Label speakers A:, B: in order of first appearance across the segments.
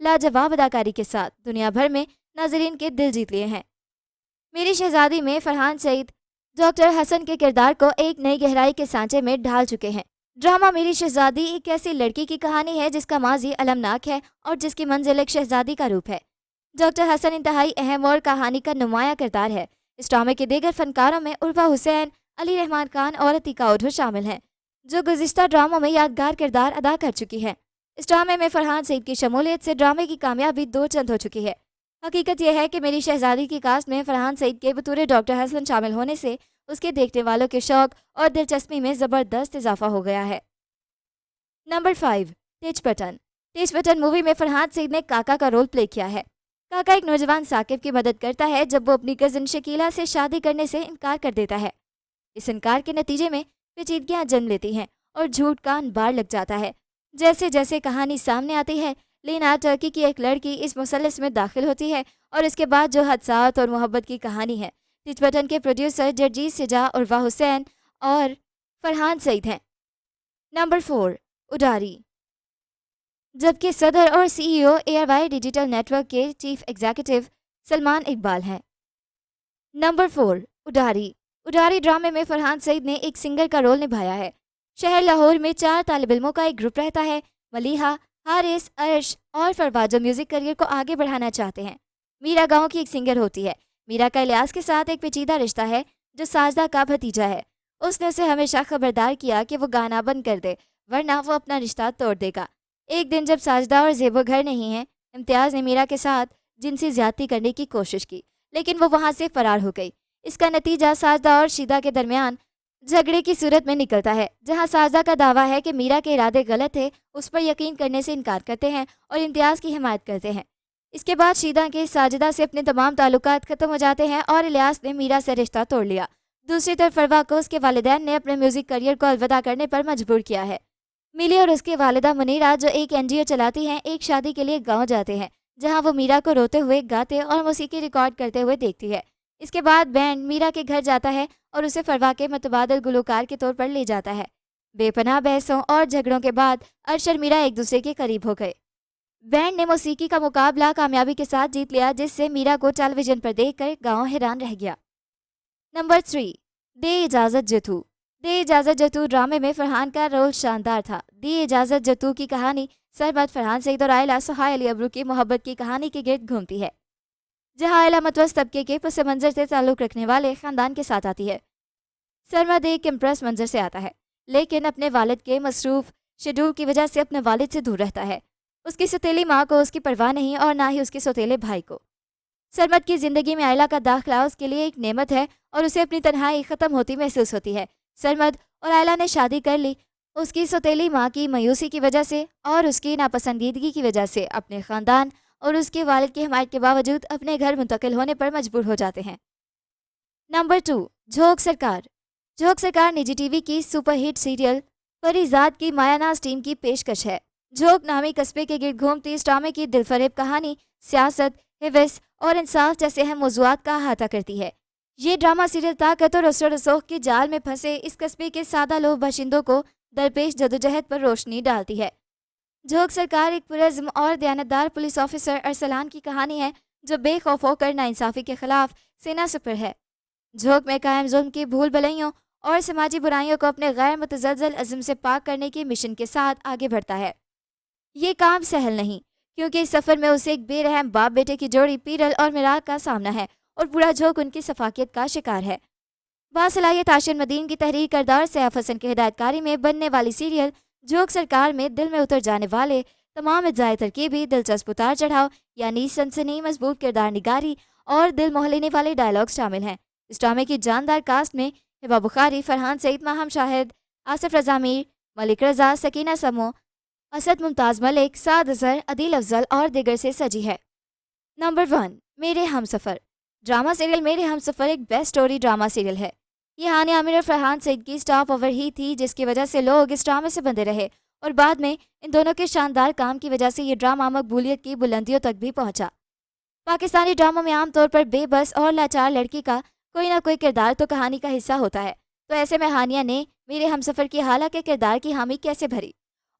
A: لاجواب اداکاری کے ساتھ دنیا بھر میں ناظرین کے دل جیت لیے ہیں۔ میری شہزادی میں فرحان سعید ڈاکٹر حسن کے کردار کو ایک نئی گہرائی کے سانچے میں ڈھال چکے ہیں۔ ڈرامہ میری شہزادی ایک ایسی لڑکی کی کہانی ہے جس کا ماضی المناک ہے اور جس کی منزل ایک شہزادی کا روپ ہے۔ ڈاکٹر حسن انتہائی اہم اور کہانی کا نمایاں کردار ہے۔ اس ڈرامے کے دیگر فنکاروں میں عرفہ حسین، علی رحمان خان اور عتیقہ اوڈھو شامل ہیں، جو گزشتہ ڈراموں میں یادگار کردار ادا کر چکی ہیں۔ اس ڈرامے میں فرحان سعید کی شمولیت سے ڈرامے کی کامیابی دو چند ہو چکی ہے۔ حقیقت یہ ہے کہ میری شہزادی کی کاسٹ میں فرحان سعید کے بطور ڈاکٹر حسن شامل ہونے سے اس کے دیکھنے والوں کے شوق اور دلچسپی میں زبردست اضافہ ہو گیا ہے۔ نمبر 5، تیج پٹن۔ تیج پٹن مووی میں فرحان سعید نے کاکا کا رول پلے کیا ہے۔ کاکا ایک نوجوان ثاقب کی مدد کرتا ہے جب وہ اپنی کزن شکیلا سے شادی کرنے سے انکار کر دیتا ہے۔ اس انکار کے نتیجے میں پیچیدگیاں جنم لیتی ہیں اور جھوٹ کا انبار لگ جاتا ہے۔ جیسے جیسے کہانی سامنے آتی ہے، لینا ٹرکی کی ایک لڑکی اس مثلث میں داخل ہوتی ہے اور اس کے بعد جو حادثات اور محبت کی کہانی ہے۔ تیج پٹن کے پروڈیوسر جرجیت سجا، عرفہ حسین اور فرحان سعید ہیں۔ نمبر 4، اڈاری۔ جبکہ صدر اور C E O ARY digital network کے چیف ایگزیکٹو سلمان اقبال ہیں۔ نمبر 4، اڈاری۔ اڈاری ڈرامے میں فرحان سعید نے ایک سنگر کا رول نبھایا ہے۔ شہر لاہور میں 4 طالب علموں کا ایک گروپ رہتا ہے۔ ملیحہ، حارث، عرش اور فرواد جو میوزک کریئر کو آگے بڑھانا چاہتے ہیں۔ میرا گاؤں کی ایک سنگر ہوتی ہے۔ میرا کا الیاس کے ساتھ ایک پیچیدہ رشتہ ہے جو ساجدہ کا بھتیجا ہے۔ اس نے اسے ہمیشہ خبردار کیا کہ وہ گانا بند کر دے ورنہ وہ اپنا رشتہ توڑ دے گا۔ ایک دن جب ساجدہ اور زیبو گھر نہیں ہیں، امتیاز نے میرا کے ساتھ جنسی زیادتی کرنے کی کوشش کی لیکن وہ وہاں سے فرار ہو گئی۔ اس کا نتیجہ ساجدہ اور شیدہ کے درمیان جھگڑے کی صورت میں نکلتا ہے، جہاں ساجدہ کا دعویٰ ہے کہ میرا کے ارادے غلط تھے، اس پر یقین کرنے سے انکار کرتے ہیں اور امتیاز کی حمایت کرتے ہیں۔ اس کے بعد شیدہ کے ساجدہ سے اپنے تمام تعلقات ختم ہو جاتے ہیں اور الیاس نے میرا سے رشتہ توڑ لیا۔ دوسری طرف فروا کو اس کے والدین نے اپنے میوزک کریئر کو الوداع کرنے پر مجبور کیا ہے۔ ملی اور اس کی والدہ منیرہ جو ایک این جی او چلاتی ہیں، ایک شادی کے لیے گاؤں جاتے ہیں جہاں وہ میرا کو روتے ہوئے، گاتے اور موسیقی ریکارڈ کرتے ہوئے دیکھتی ہے۔ اس کے بعد بینڈ میرا کے گھر جاتا ہے اور اسے فروا کے متبادل گلوکار کے طور پر لے جاتا ہے۔ بے پناہ بحثوں اور جھگڑوں کے بعد عرش اور میرا ایک دوسرے کے قریب ہو گئے۔ بینڈ نے موسیقی کا مقابلہ کامیابی کے ساتھ جیت لیا، جس سے میرا کو ٹیلی ویژن پر دیکھ کر گاؤں حیران رہ گیا۔ نمبر 3، دے اجازت جتو۔ دے اجازت جتو ڈرامے میں فرحان کا رول شاندار تھا۔ دے اجازت جتو کی کہانی سرمد، فرحان سعید اور عائلہ سہیل علی ابرو کی محبت کی کہانی کے گرد گھومتی ہے، جہاں عائلہ متوسط طبقے کے پس منظر سے تعلق رکھنے والے خاندان کے ساتھ آتی ہے۔ سرمد ایک امپریس منظر سے آتا ہے لیکن اپنے والد کے مصروف شیڈول کی وجہ سے اپنے والد سے دور رہتا ہے۔ اس کی سوتیلی ماں کو اس کی پرواہ نہیں اور نہ ہی اس کے سوتیلے بھائی کو۔ سرمد کی زندگی میں عائلہ کا داخلہ اس کے لیے ایک نعمت ہے اور اسے اپنی تنہائی ختم ہوتی محسوس ہوتی ہے۔ سرمد اور عائلہ نے شادی کر لی، اس کی سوتیلی ماں کی مایوسی کی وجہ سے اور اس کی ناپسندیدگی کی وجہ سے اپنے خاندان اور اس کے والد کی حمایت کے باوجود اپنے گھر منتقل ہونے پر مجبور ہو جاتے ہیں۔ نمبر 2، جھوک سرکار۔ جھوک سرکار نجی ٹی وی کی سپر ہٹ سیریل پری زاد کی مایا ناز ٹیم کی پیشکش ہے۔ جھوک نامی قصبے کے گرد گھومتی اس ڈرامے کی دل فریب کہانی سیاست، حوث اور انصاف جیسے اہم موضوعات کا احاطہ کرتی ہے۔ یہ ڈرامہ سیریل طاقت اور اسر و رسوخ کے جال میں پھنسے اس قصبے کے سادہ لوح باشندوں کو درپیش جدوجہد پر روشنی ڈالتی ہے۔ جھوک سرکار ایک پرعزم اور دیانتدار پولیس آفیسر ارسلان کی کہانی ہے جو بے خوف ہو کر ناانصافی کے خلاف سینہ سپر ہے۔ جھوک میں قائم ظلم کی بھول بھلائیوں اور سماجی برائیوں کو اپنے غیر متزلزل عزم سے پاک کرنے کے مشن کے ساتھ آگے بڑھتا ہے۔ یہ کام سہل نہیں کیونکہ اس سفر میں اسے ایک بے رحم باپ بیٹے کی جوڑی پیرل اور میرال کا سامنا ہے اور پورا جھوک ان کی سفاکیت کا شکار ہے۔ باصلاحیت آشن مدین کی تحریر کردہ اور سیف حسن کی ہدایت کاری میں بننے والی سیریل جھوک سرکار میں دل میں اتر جانے والے تمام اجزائے ترکیبی، دلچسپ اتار چڑھاؤ یعنی سنسنی، مضبوط کردار نگاری اور دل موہ لینے والے ڈائلاگز شامل ہیں۔ اس ڈرامے کی جاندار کاسٹ میں ہبا بخاری، فرحان سعید، ماہم شاہد، آصف رضا میر، ملک رضا، سکینہ سمو، اسد ممتاز ملک، سعد اظہر، عدیل افضل اور دیگر سے سجی ہے۔ نمبر 1، میرے ہم سفر۔ ڈرامہ سیریل میرے ہم سفر ایک بیسٹ سٹوری ڈرامہ سیریل ہے۔ یہ ہانیہ عامر اور فرحان سعید کی سٹار پاور ہی تھی جس کی وجہ سے لوگ اس ڈرامے سے بندھے رہے اور بعد میں ان دونوں کے شاندار کام کی وجہ سے یہ ڈرامہ مقبولیت کی بلندیوں تک بھی پہنچا۔ پاکستانی ڈراموں میں عام طور پر بے بس اور لاچار لڑکی کا کوئی نہ کوئی کردار تو کہانی کا حصہ ہوتا ہے، تو ایسے میں ہانیہ نے میرے ہم سفر کی حالہ کے کردار کی حامی کیسے بھری؟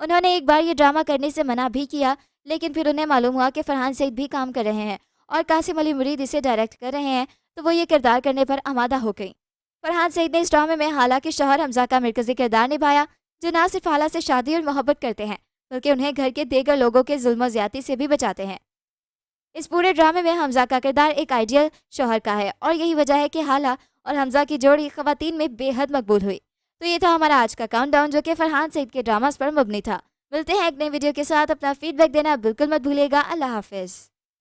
A: انہوں نے ایک بار یہ ڈرامہ کرنے سے منع بھی کیا لیکن پھر انہیں معلوم ہوا کہ فرحان سعید بھی کام کر رہے ہیں اور قاسم علی مرید اسے ڈائریکٹ کر رہے ہیں، تو وہ یہ کردار کرنے پر آمادہ ہو گئیں۔ فرحان سعید نے اس ڈرامے میں حالانکہ شوہر حمزہ کا مرکزی کردار نبھایا، جو نہ صرف حالہ سے شادی اور محبت کرتے ہیں بلکہ انہیں گھر کے دیگر لوگوں کے ظلم و زیادتی سے بھی بچاتے ہیں۔ اس پورے ڈرامے میں حمزہ کا کردار ایک آئیڈیل شوہر کا ہے، اور یہی وجہ ہے کہ حالہ اور حمزہ کی جوڑی خواتین میں بے حد مقبول ہوئی۔ تو یہ تھا ہمارا آج کا کاؤنٹ ڈاؤن، جو کہ فرحان سعید کے ڈراماز پر مبنی تھا۔ ملتے ہیں ایک نئی ویڈیو کے ساتھ، اپنا فیڈ بیک دینا بالکل مت بھولیے گا۔ اللہ حافظ۔